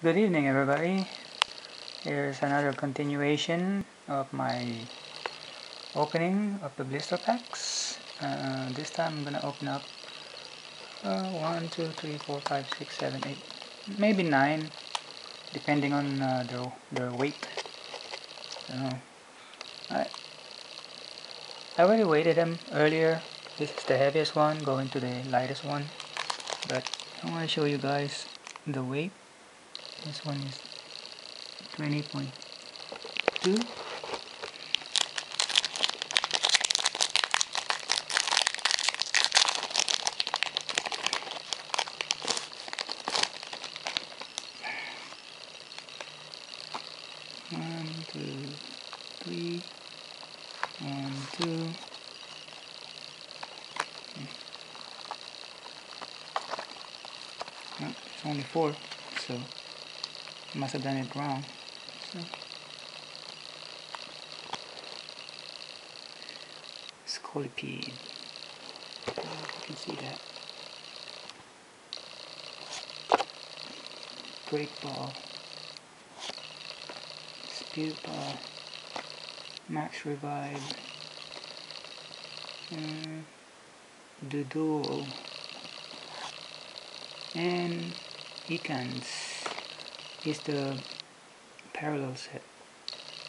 Good evening, everybody. Here's another continuation of my opening of the blister packs. This time I'm gonna open up 1, 2, 3, 4, 5, 6, 7, 8, maybe 9, depending on their weight. So, I already weighted them earlier. This is the heaviest one, going to the lightest one. But I want to show you guys the weight. This one is 20.2. One, two, three. 1, 2. No, it's only 4, so I must have done it wrong. So, Scolipede. You can see that. Great Ball. Spirit Ball. Max Revive. Doduo. And Ecans is the parallel set.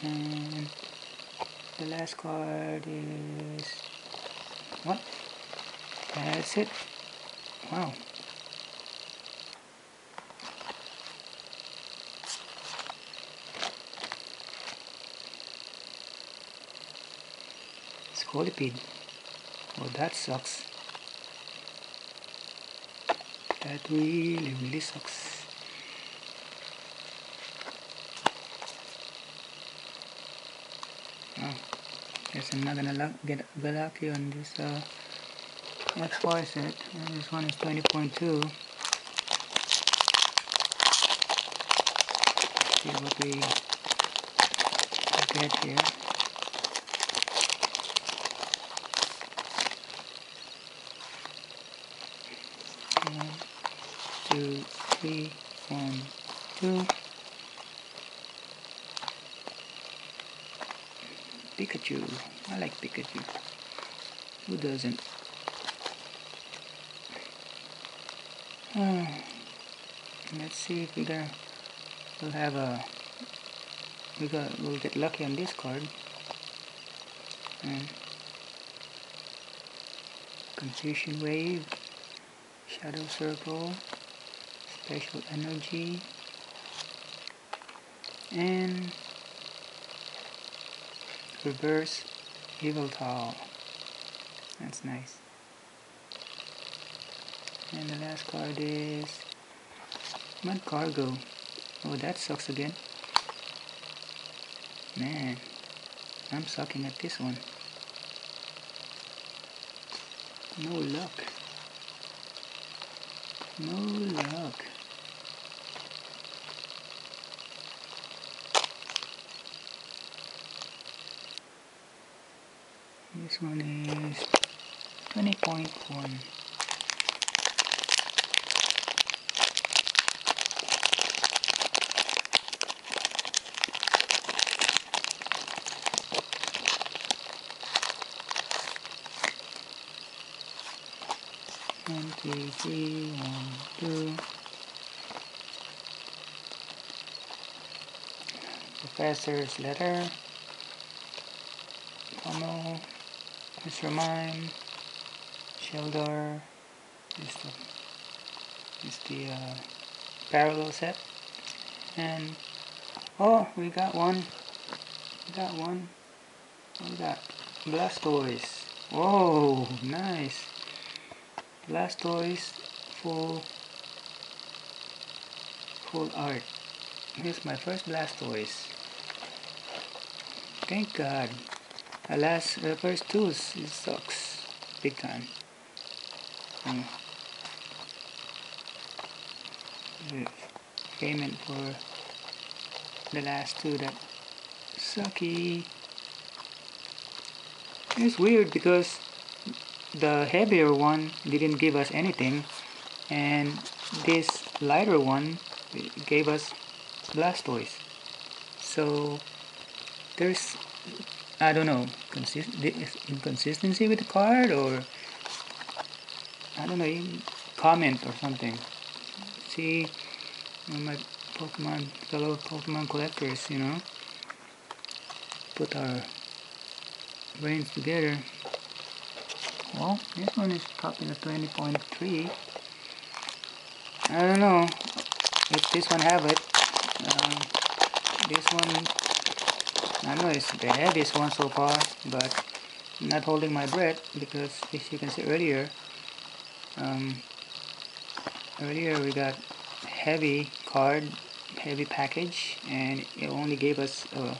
And the last card is... what? That's it. Wow. Scolipede. Oh, that sucks. That really sucks. Oh, guess I'm not gonna get lucky on this X4 set. This one is 20.2. See what we get here. One, two, three, 1, 2. Pikachu. I like Pikachu. Who doesn't? Let's see if we'll get lucky on this card. Confusion Wave, Shadow Circle, Special Energy, and Reverse Yveltal. That's nice. And the last card is Mud Cargo. Oh, that sucks again. Man, I'm sucking at this one. No luck. No luck. This one is 20.1. One, two, three, 1, 2. Professor's Letter. Pommel. Mr. Mime. Sheldar. This is the parallel set. And oh, we got one. What we got? Blastoise. Whoa, nice. Blastoise full art. Here's my first Blastoise. Thank God. Alas, the first two, it sucks big time. Payment for the last two that sucky. It's weird because the heavier one didn't give us anything, and this lighter one it gave us Blastoise. So there's, I don't know, inconsistency with the card, or I don't know, comment or something. See, my fellow Pokemon collectors, put our brains together. Well, this one is topping at 20.3. I don't know if this one have it. This one, I know it's the heaviest one so far, but I'm not holding my breath because, as you can see earlier, we got heavy card, heavy package, and it only gave us a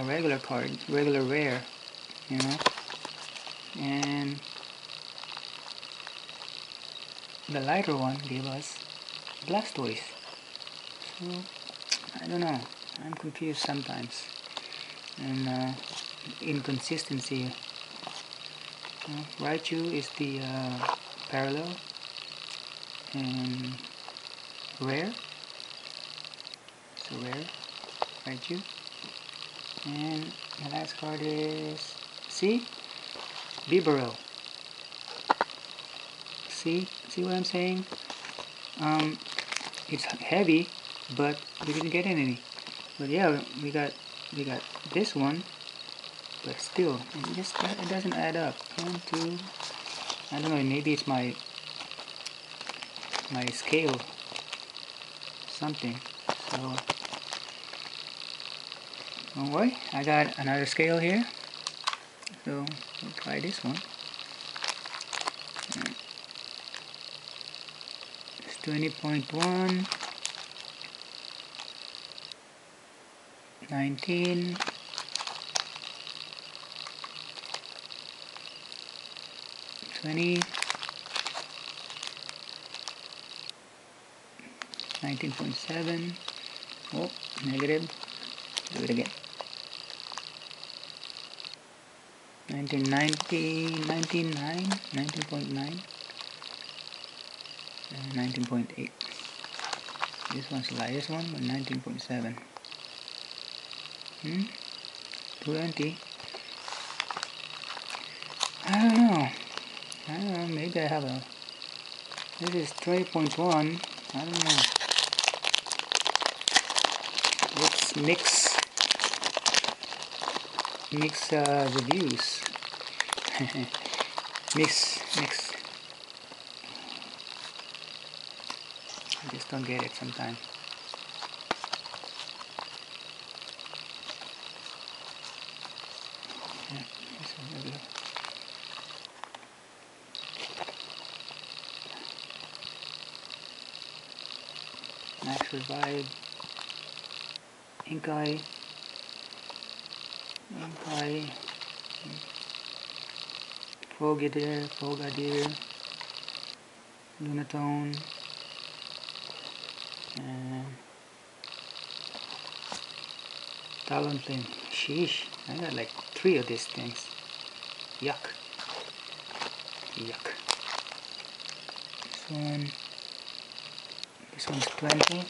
regular card, regular rare, and the lighter one gave us Blastoise. So I don't know, I'm confused sometimes, and inconsistency. Raichu is the parallel and rare. So rare, Raichu. And the last card is Bibarel. See what I'm saying? It's heavy, but we didn't get any. But yeah, we got this one, but still, it doesn't add up. 1, 2. I don't know. Maybe it's my scale, something. So don't worry, I got another scale here. So we'll try this one. It's 20.1, 19, 20, 19.7. Oh, negative. Do it again. 19.9, 19.9, 19.8. This one's the lightest one, but 19.7. 20. I don't know. Maybe I have a. This is 20.1. I don't know. Let's mix reviews. mix. I just don't get it sometimes. Yeah, this is regular. Max Revive, Inkai, Frogadier, Lunatone, and Talonflame. Sheesh, I got like 3 of these things. Yuck. This one's 20.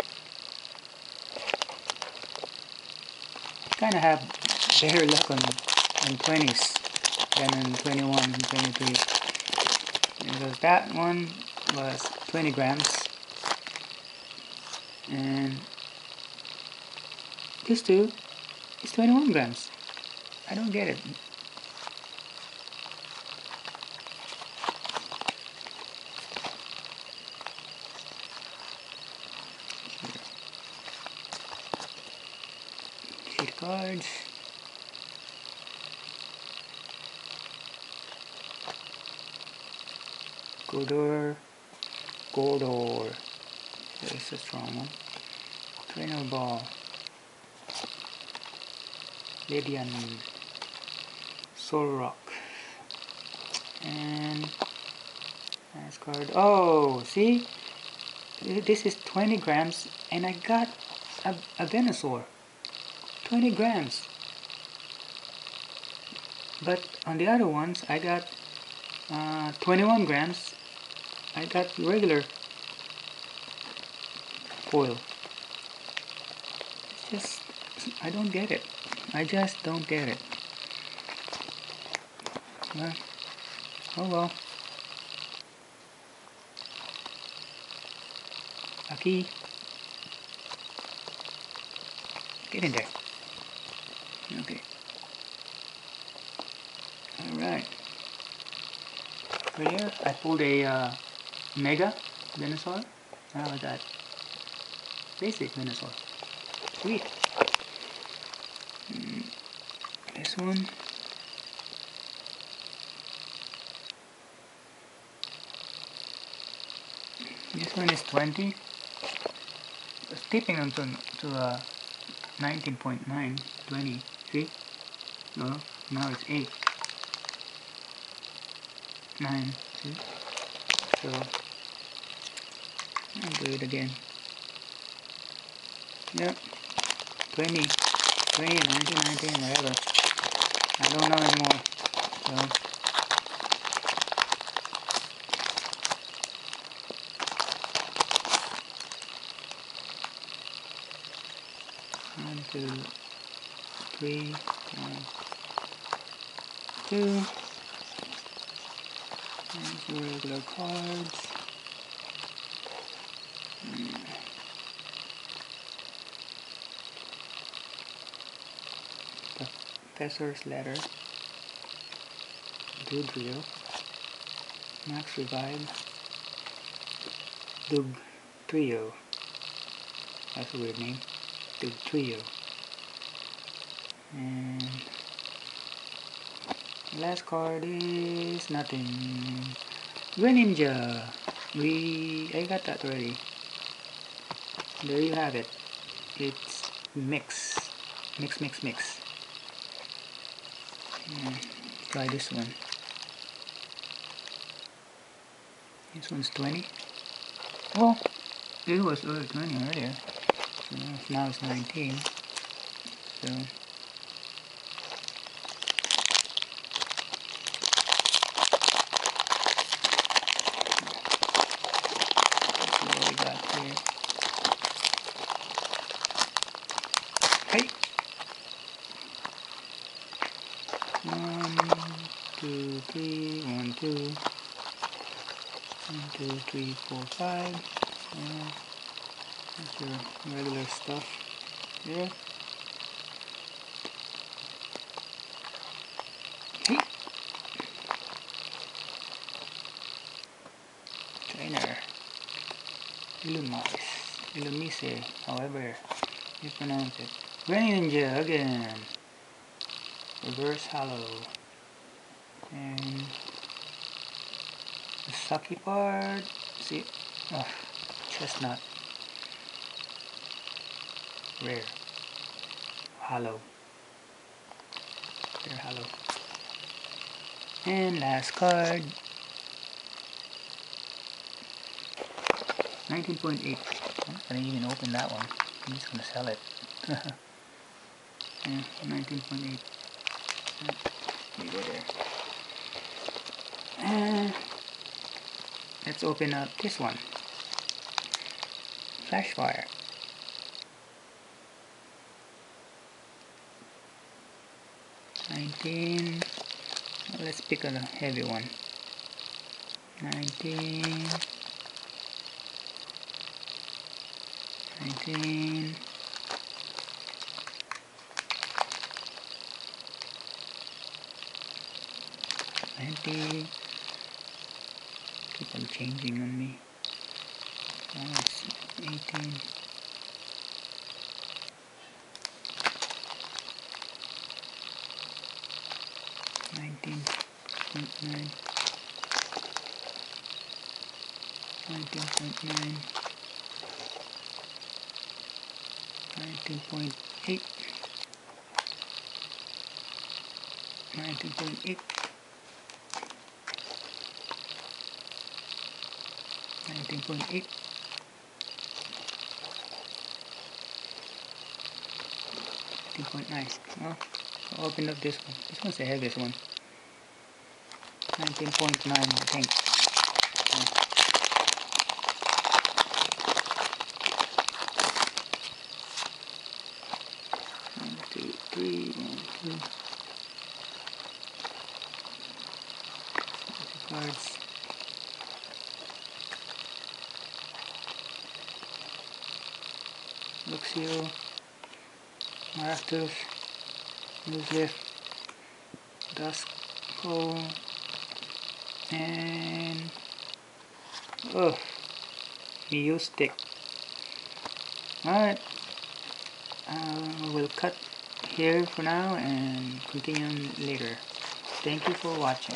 Kind of have better luck on 20s than on 21 and 23, because that one was 20 grams and this two is 21 grams. I don't get it. Sheet cards. Gordor. That's a strong one. Trainer Ball. Ledian. Solrock. And last card. Oh, see? This is 20 grams and I got a Venusaur. 20 grams. But on the other ones, I got 21 grams. I got regular foil. It's just, I don't get it. I just don't get it. Well, oh well. Aki, get in there. Okay. Alright. Right here, I pulled a Mega Venusaur. How about that? Basic Venusaur. Sweet. This one. This one is 20. It's tipping onto 19.9, 20. See? No, now it's 8. 9. See? So I'll do it again. Yep. 20, 20, 19, 19, whatever. I don't know anymore. So 1, 2, 3, 1, 2. There's the regular cards. Professor's Letter, Dugtrio, Max Revive, Dugtrio. That's a weird name. Dugtrio. And last card is nothing. Greninja. I got that already. There you have it. It's mix. Mix. Try this one. This one's 20. Oh, it was 20 earlier. So now it's 19. So let's see what we got here. Hey! 1, 2, 3, 1, 2. 1, 2, 3, 4, 5. That's your regular stuff here. Hey! Trainer. Illumise, however you pronounce it. Greninja again. Reverse Hollow. And the sucky part, see, Chestnut, rare, hollow, rare hollow. And last card, 19.8. I didn't even open that one. I'm just gonna sell it. Yeah, 19.8. You go there. And let's open up this one. Flashfire. 19. Let's pick a heavy one. 19. 19. 20. Keep on changing on me. It's 18. 19.9. 19.9. 19.8. 19.8. 19.8. 19.9. Well, I'll open up this one. This one's the heaviest one. 19.9, I think. cards. Luxio, Maractus, Nuzleaf, Dusko, and Miustic. Alright, we'll cut here for now and continue later. Thank you for watching.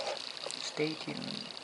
Stay tuned.